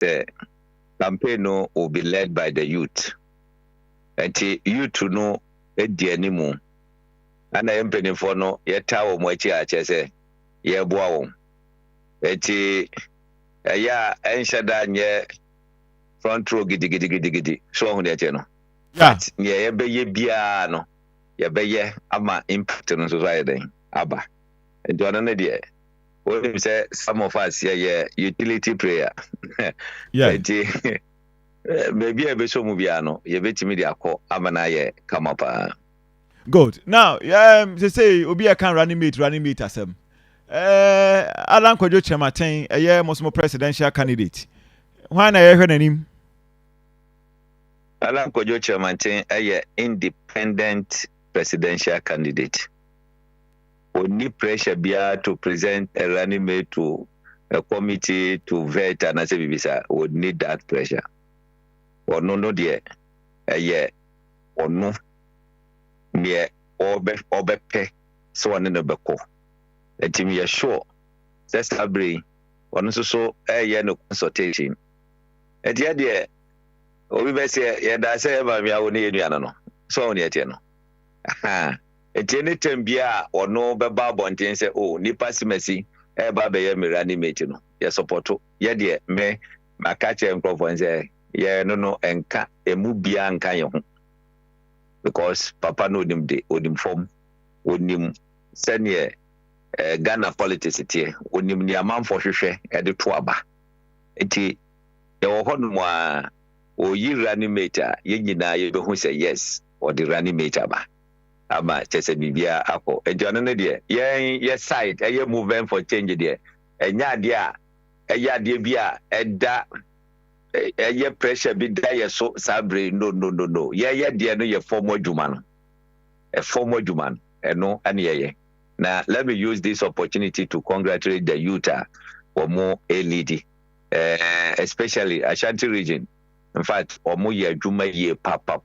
the campaign no will be led by the youth. And youth no edi animu. Ana yempeni for no yeta wo mwachi ache se yeboa wo. Eti ya enshada nye front row gidi so hu de che no. Yeah. Ye beye bia no. Ye beye ama impact no so so den aba. Enti ono ne de we say some of us here utility prayer. Yeah. Eti maybe a beso mu bia no ye betimi de akọ amana ye come up. Good. Now, they say obi a can running mate asem. Alan Kwadwo Chematen, a most presidential candidate. Why na ye hwe nanim? Alan Kwadwo Chematen a independent presidential candidate. Only pressure bia to present a running mate to a committee to vet and as a visa would need that pressure. Or no dear, or no. Near obepe so on in the beko. Let me assure that's Sabri on so no consultation. At the idea, we say, that's ever me only no. So on yet, no. Aha. At any time, bia or no baba and say, oh, nipa simesi, eba be me reanimate no. Yes, support. Yeah, dear, me, my catcher and province, no, and ka, a mubia and kayon. Because Papa no dim de odim form onim senior Ghana politics tie onim ni amanfo hwehwe e de to aba enti e wo hono mo a o yi reanimator ye nyina ye be hu say yes or the reanimator ba ama chese bibia akọ enti ono ne de ye side ye movement for change de enya de a ya de bia eda ye pressure be there so sabre no ye de no ye formal juma no a formal juma no and ye now let me use this opportunity to congratulate the youth for more LED especially Ashanti region. In fact omo ye juma ye papa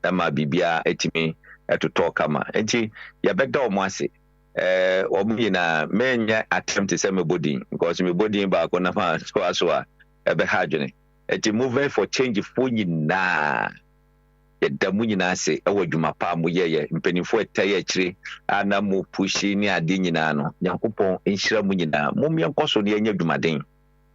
ama bibia etimi to talk ama enti ye beda omo ase omo ye na menya attempt to say me body because me body ba ko na fa so ebe hajune eti movement for change fo nyina yeda mu nyina se ewo dwuma pa mu ye mpanifo etaye akire ana mu pushi ni ade nyina no yakopon enhira mu nyina mu menkoso ne enya dwumaden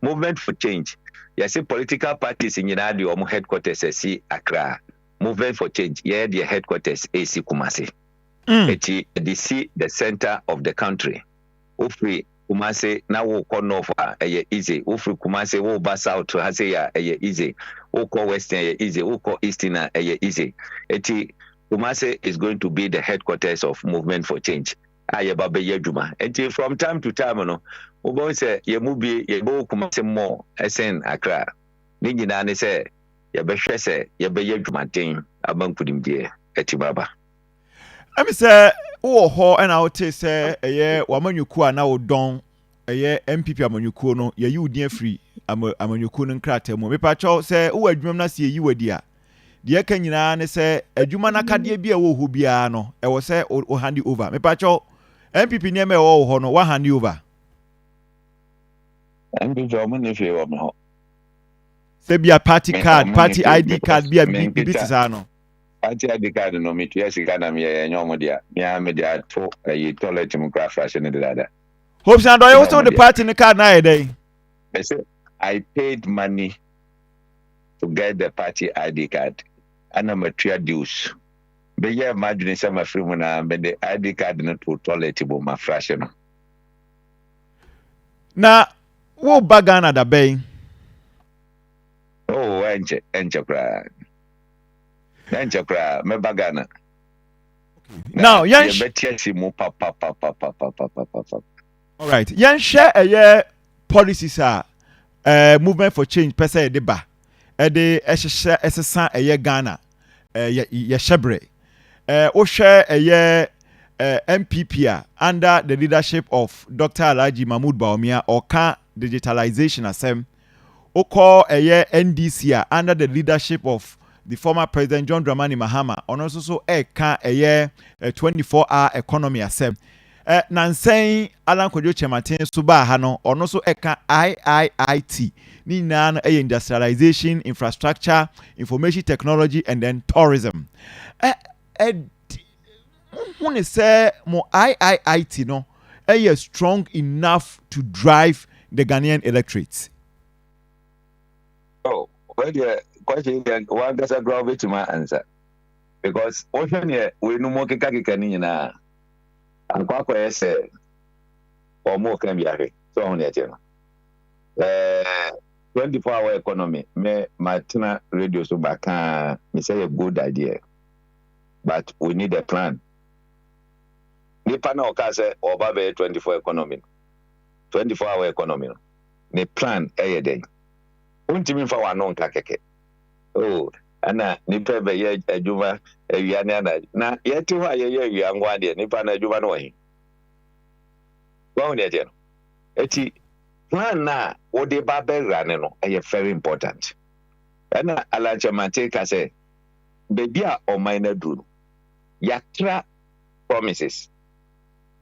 movement for change yes political parties nyina de omo headquarters asi Accra movement for change ye the headquarters AC Kumasi eti the center of the country ofri Kumase na wo ko north easy ofri Kumase wo ba south to hase ya easy wo ko western easy wo ko eastern easy eti Kumase is going to be the headquarters of movement for change aye ba be yadwuma eti from time to time no wo bo say ye mu bi ye bo Kumase more esen Accra ni nyina ne say ye be hwe say ye be yadwuma den abankudim die eti baba I mean, say, oh, ho, and I would say, Wamanyuku are now done, NPP Amanyuku, no, you dear free, Amanyuku and Crater. Me pacho say, oh, a dream not see you, dear. Dear Kenyana say, a Jumanaka dear be a who be no, I was say, or hand you over. Me pacho, NPP near me, oh, hono, one hand you over. NPP German if you want. Say, be a party card, party ID card, be a business, no. Party ID card no me yes Ghana me nyomo dia me dia to toilet mu craft fashion de that. Hopeson Adorye also the party in the card now day. I paid money to get the party ID card and I'm a dues. But yeah, imagine some of free na me the ID card no to toilet mu ma fashion. Na wo bagana da bay. Oh, enche cry. Me bagana. Now, yan all right. Yan share a year policies are movement for change per se deba. De SSA a year Ghana. Ya shebre. O share a year NPP under the leadership of Dr. Alhaji Mahmoud Bawumia or can digitalization asem. O call a year NDC under the leadership of the former President John Dramani Mahama on also so a year 24-hour economy asem. Nansen Alan Kojo Chematin Suba Hano or no so eka IIIT ni nyinaa no industrialization, infrastructure, information technology and then tourism. When you say mo IIIT no strong enough to drive the Ghanaian electorate. Oh, well, yeah, question one does a grab to my answer. Because ocean here, we no more kika and Quaco say, or more can be a so on the 24-hour economy, me Martina radio so back, me say a good idea, but we need a plan. Nipa na okase obabe 24 economy 24-hour economy ne plan day untimi fa wa non kakeke ana nipa be ye adwuma awia ne na yeti ho aye awia ngwa de nipa na adwuma no wahi ne je no eti plan na wo de ba be rane no very important ana alacha mateka say bebi a o minor duru yatra promises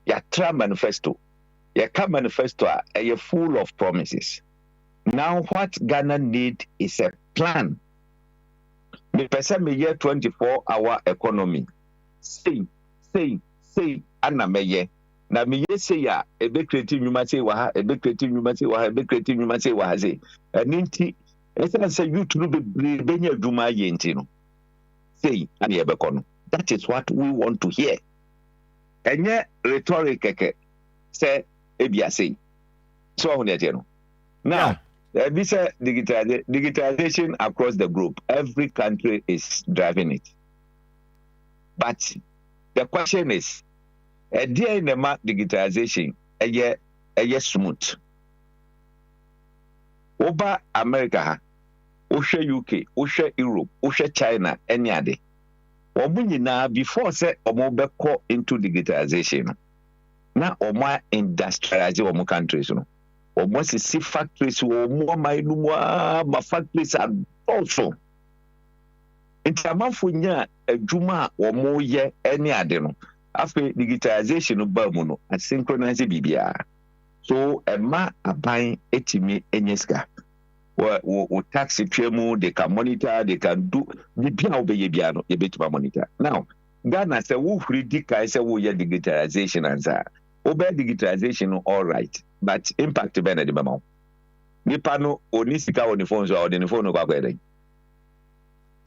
Yatra manifesto. Yaka manifesto are full of promises. Now what Ghana need is a plan. Me pesa me year 24-hour economy. Say, ana me ye. Na me ye say ya, ebe kreti nyuma say waha, ebe kreti nyuma say waha, ebe kreti nyuma say waha say. Ninti, esa say you to be benya juma ye nti no. Say, ani ebe kono. That is what we want to hear. Enye rhetoric keke say ebia say so on the now this digitalization across the globe, every country is driving it, but the question is dear in the digitalization a smooth over America, Osha UK, Osha Europe, Osha China, any other. Before say omo into digitalization na omo industrialize omo countries no omo see factories omo ma factories are also intamafo nya adwuma omo ye any ade no afi digitalization ba mu no asynchronize bibia so ema aban etimi enyeska or taxi tremu, they can monitor, they can do the piano be biano, you bet monitor. Now, Ghana say who critica say who ye digitalization answer. Obe digitalization all right, but impact be na the mama. Nipa no onisika on the phone so the phone no kwede.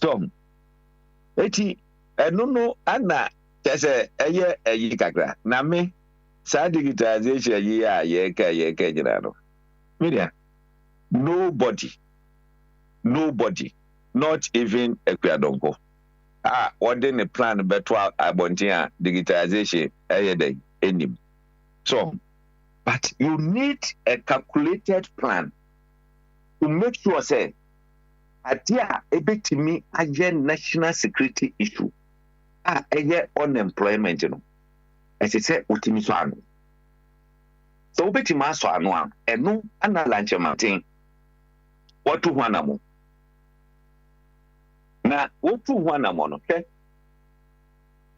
So, eti no ana say eye eyi kakra. Na me sa digitalization yi a ye ka nyina no. Media nobody, not even Ekwadonko. What then a plan better abontia digitalization enim. So, but you need a calculated plan to make sure say adia ebetimi aye national security issue. Aye unemployment no. As it say utimi so anu. So betima so anu eno ana lanche mountain. What to Wanamo? Now, what to Wanamo? Okay.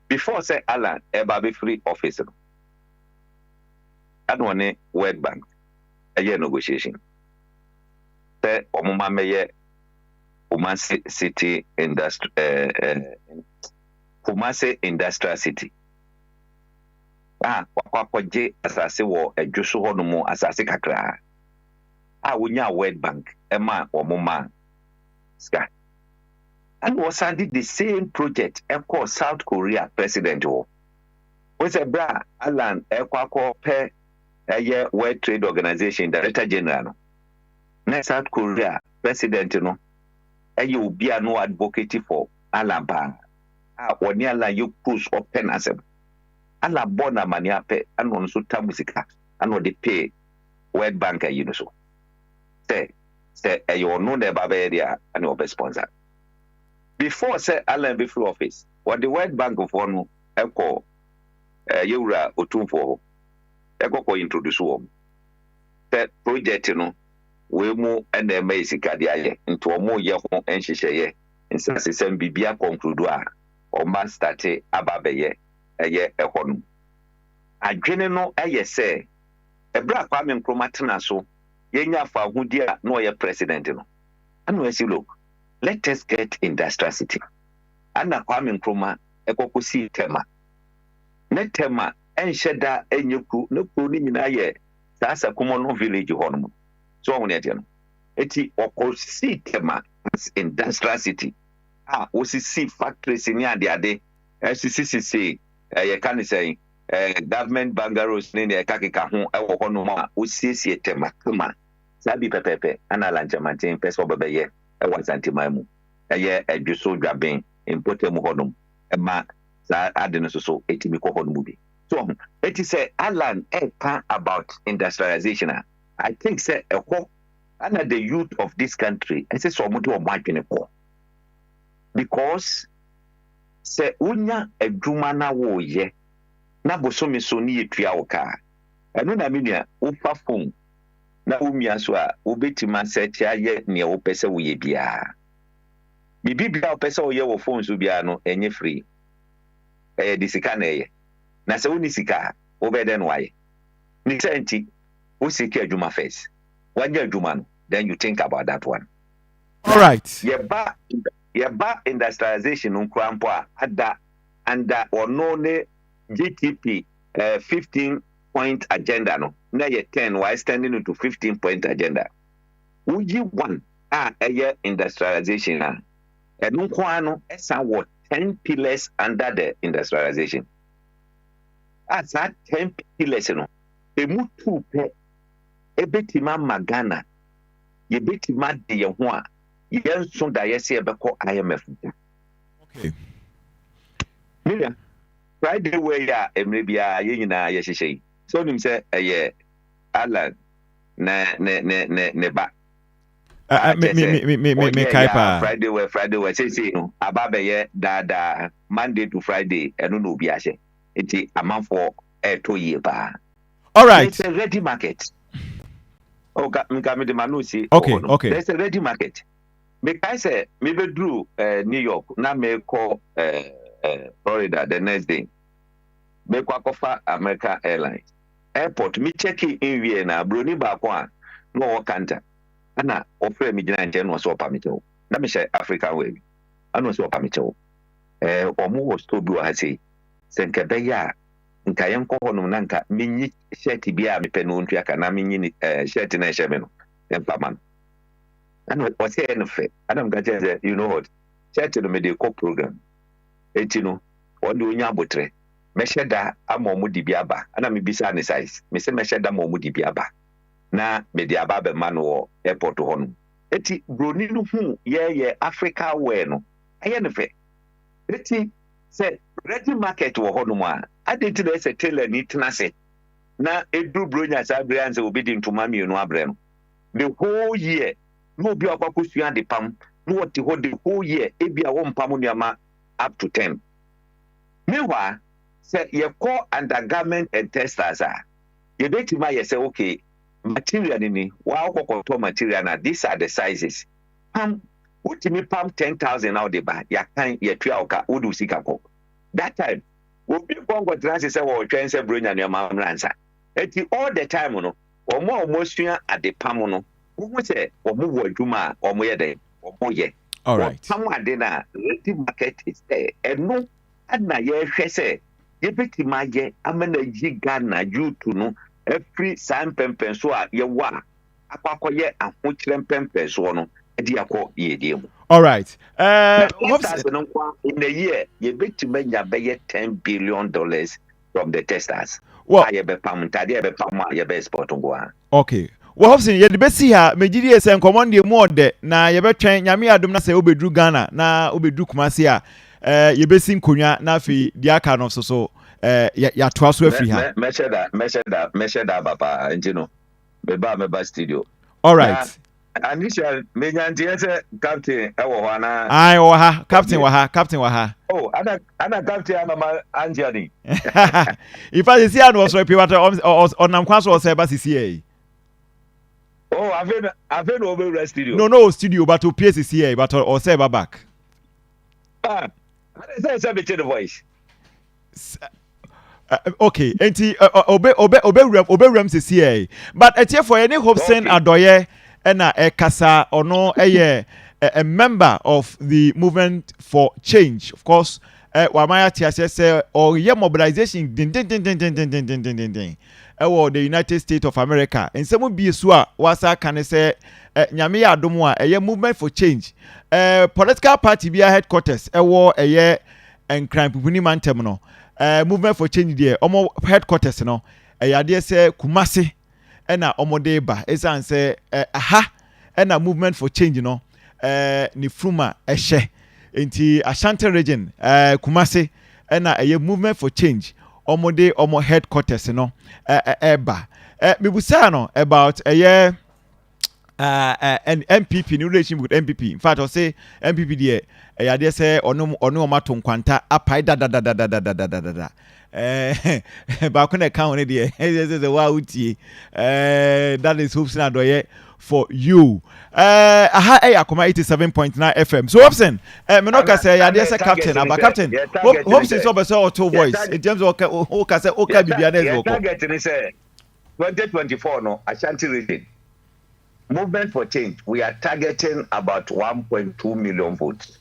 Before say Alan, a be free officer. I don't want World Bank. A year negotiation. Say Omuma Meye Kumasi City Kumasi Industrial City. Wakwaje asase wo adwoso ho no mo asase kakra. Wonya World Bank ema omuma ska and was did the same project echo South Korea president wo was a bra Alan ekwako pe World Trade Organization Director General no South Korea president no obi no advocate for Alan ba woni Alan you cruise open asem Alan bona mani ape and so tamusika and they pay World Bank so say you know the Baba area and your sponsor. Before say Alan be free office, what the World Bank of one echo Yura Otumfo echo introduce one. That project we mu and the amazing kadia into a more year home and she in some bibia conclude or must start ababe a year a honum. adwene no ɛyɛ sɛ ɛbra Kwame Nkrumah tena so yɛnya fa ahudi a no ɔyɛ president no ana wɔsi look let us get industrial city ana Kwame Nkrumah ɛkɔkɔsi tema ne tema ɛnhyɛ da ɛnyɛ ku ne ku ne nyinaa yɛ saa Akoma no village hɔ no so ɔho ne ɛteɛ no eti ɔkɔsi tema as industrial city osisi factories ni ade SCCC ye kan say government bungalows ni e kakeka ho e wo hono ma osiesie tema kama sabi pepepe ana lancha maintain peso bebeye e wazanti mamu ye adwuso dwaben importem honom e ma sa ade no so etimi ko honom bi so eti say Alan talk about industrialization I think say e ho ana the youth of this country e say so mo do o madwene ko because se unya adwuma na wo ye na bosomi so ni etua wo ka eno na menua wo fa phone na wo mia so a wo betima set aye ne wo pese wo ye bia bibia wo pese wo ye wo phone so bia no enye free disika na ye na se wo ni sika wo be den waye ni senti wo sika adwuma first wanya adwuma no then you think about that one. All right. Yeba industrialization nkrampo a ada under ono ne GTP 15-point agenda no na ye 10 why standing into 15-point agenda uji one eye industrialization eno kwa no esa what 10 pillars under the industrialization as that 10 pillars no emu two pe ebetima magana ye betima de ye ho a yenso da yesi ebeko IMF. Okay. Miriam, Friday way ya emrebia ye nyina ye hyehyɛ. So nim sɛ ɛyɛ Alan ne ba. Me kaipa. Friday way say no aba ye da Monday to Friday eno no obi ahye. Enti amanfo to yie pa. All right. It's a ready market. Okay, me de manusi. Okay. There's a ready market. Because say me be drew New York na me call Florida the next day. Me kwa kofa American Airlines airport me check in wie na broni ba ko a no wo kanta ana ofre me gina nche no so pamite wo na me share African way ana so pamite wo omo wo store bi wa sei senke be ya nka yen ko hono na nka menyi shirt bi a me pe no ntua ka na menyi shirt na ehye me no empama and what say no fe adam gaje you know what shirt no me dey co program etino wonde onya abotre me sheda amomu di biaba ana me bisa ne size me se me sheda amomu di biaba na me di aba be man wo airport ho no eti broni no hu ye Africa wear no aye ne fe eti say ready market wo ho no ma adenti na say tailor ni tenase na edu bronya sa brands obi di ntoma mi no abre no the whole year no obi akwakosuan de pam no what the whole year ebia wo mpam nuama up to 10. Meanwhile, say you call undergarment and testers you betima you say okay material ni wa to material na these are the sizes pam utimi pam 10,000 out the ba ya kan ye tua oka wodu sika ko that time obi kongo trans say wo twen say bronya no ma mransa eti all the time no omo sua ade pam no wo say omo wo adwuma omo ye den omo ye. All right. Someone na ready market is there. And no, adna ye say ye beti maye amena yi Ghana you to no every sam pempen so a ye wa akwakoye ahokyerem pempen so no e di akọ ye die mu. All right. In a year ye beti manya be $10 billion from the testers. Well, ye be pam tade be pam ye be export go. Okay. Well, Hopeson, ye be see ha megidi ese nkomon de mu ode na ye betwen nyame adom na se obedru Ghana na obedru Kumasi a ye be si nkonwa na afi di aka no so ya toa so afri ha. Measure that papa entino. Meba studio. All right. Anisha menyantie se captain e wo ho na. Ai wo ha, captain wa ha. Oh, ana captain ama Anjani. If I see an was repeat what on nam kwan so say ba sisi. Oh, I've been over studio. No studio, but to PCCA, but or say back. I say the voice. Okay, enti obe ram se see, but etie for any Hopeson Adorye na kasa ono a member of the movement for change. Of course, wamaya tiase say or ye mobilization din the United States of America. And some be so a wasa kan say nyame ya adom a movement for change. Political party be headquarters Nkran Pupuni Mantem no. Movement for change there omo headquarters no ade say Kumasi na omo de ba esan say aha na movement for change no ni fruma ehye enti Ashanti region Kumasi na movement for change omo de omo headquarters no eba mebusa no about and NPP new relation with NPP. In fact, I say NPP there. I dare say ono maton kwanta apai da. But when I count it there, this is a wauti. That is Hopeson Adorye for you. Aha Akoma 87.9 FM. So Hopeson, me no ka say I dare say captain, but captain. Hopeson so be so auto voice. In terms of o ka say o ka bibia na ezoko. Target ni say 2024 no Ashanti region. Movement for change, we are targeting about 1.2 million votes.